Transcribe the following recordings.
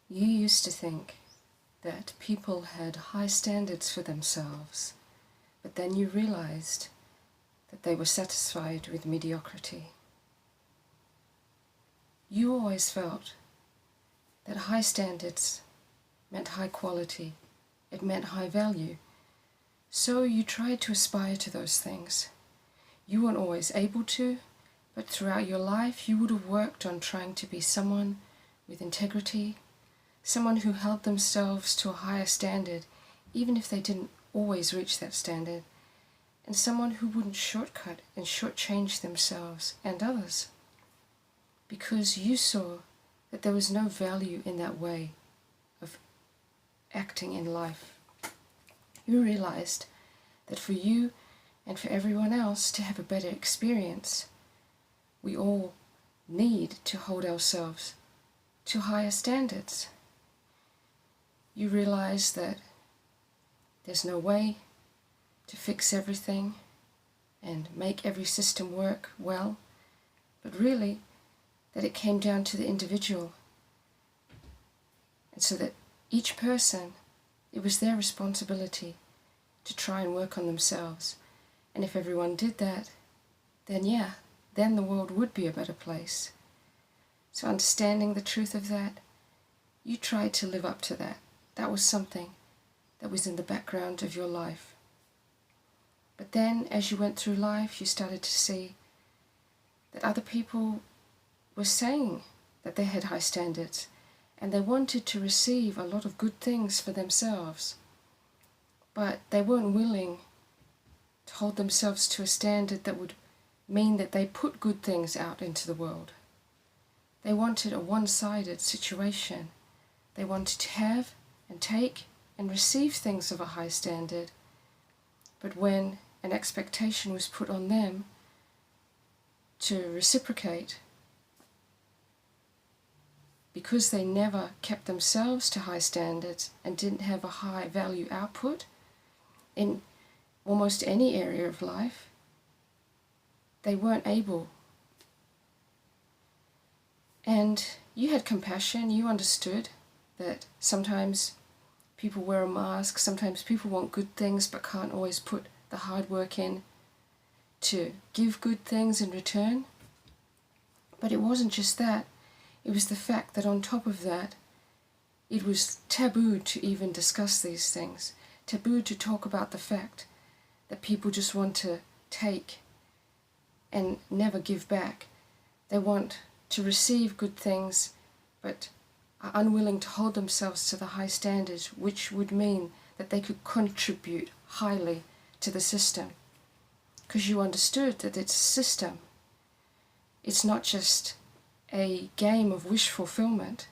You used to think that people had high standards for themselves, but then you realized that they were satisfied with mediocrity. You always felt that high standards meant high quality, it meant high value, so you tried to aspire to those things. You weren't always able to, but throughout your life you would have worked on trying to be someone with integrity, someone who held themselves to a higher standard, even if they didn't always reach that standard, and someone who wouldn't shortcut and shortchange themselves and others, because you saw that there was no value in that way of acting in life. You realized that for you and for everyone else to have a better experience, we all need to hold ourselves to higher standards. You realize that there's no way to fix everything and make every system work well, but really that it came down to the individual. And so that each person, it was their responsibility to try and work on themselves. And if everyone did that, then the world would be a better place. So understanding the truth of that, you tried to live up to that. That was something that was in the background of your life. But then, as you went through life, you started to see that other people were saying that they had high standards, and they wanted to receive a lot of good things for themselves, but they weren't willing to hold themselves to a standard that would mean that they put good things out into the world. They wanted a one-sided situation. They wanted to have and take and receive things of a high standard, but when an expectation was put on them to reciprocate, because they never kept themselves to high standards and didn't have a high value output in almost any area of life, they weren't able. And you had compassion, you understood that sometimes people wear a mask, sometimes people want good things but can't always put the hard work in to give good things in return. But it wasn't just that. It was the fact that on top of that, it was taboo to even discuss these things, taboo to talk about the fact that people just want to take and never give back. They want to receive good things, but are unwilling to hold themselves to the high standards, which would mean that they could contribute highly to the system. Because you understood that it's a system. It's not just a game of wish fulfillment.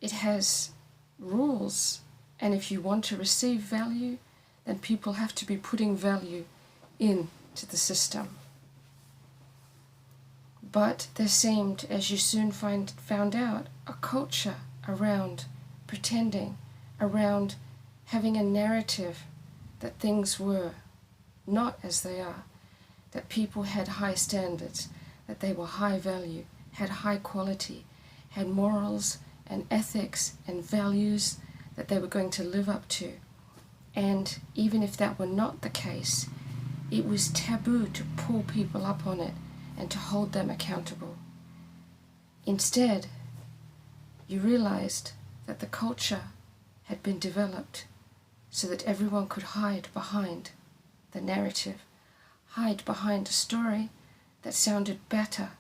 It has rules, and if you want to receive value, then people have to be putting value into the system. But there seemed, as you soon found out, a culture around pretending, around having a narrative that things were not as they are, that people had high standards, that they were high value, had high quality, had morals and ethics and values that they were going to live up to. And even if that were not the case, it was taboo to pull people up on it and to hold them accountable. Instead, you realized that the culture had been developed so that everyone could hide behind the narrative, hide behind a story that sounded better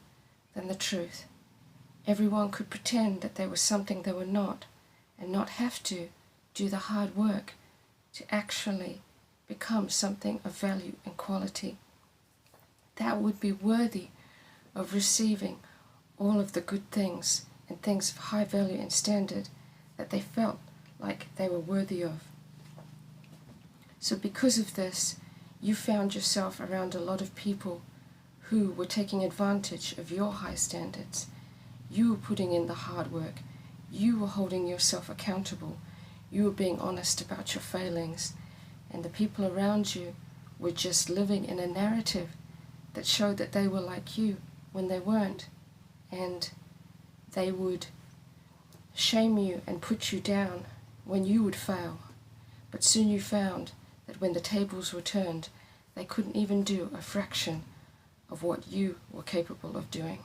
than the truth. Everyone could pretend that they were something they were not, and not have to do the hard work to actually become something of value and quality that would be worthy of receiving all of the good things and things of high value and standard that they felt like they were worthy of. So because of this, you found yourself around a lot of people who were taking advantage of your high standards. You were putting in the hard work. You were holding yourself accountable. You were being honest about your failings. And the people around you were just living in a narrative that showed that they were like you when they weren't. And they would shame you and put you down when you would fail. But soon you found that when the tables were turned, they couldn't even do a fraction of what you were capable of doing.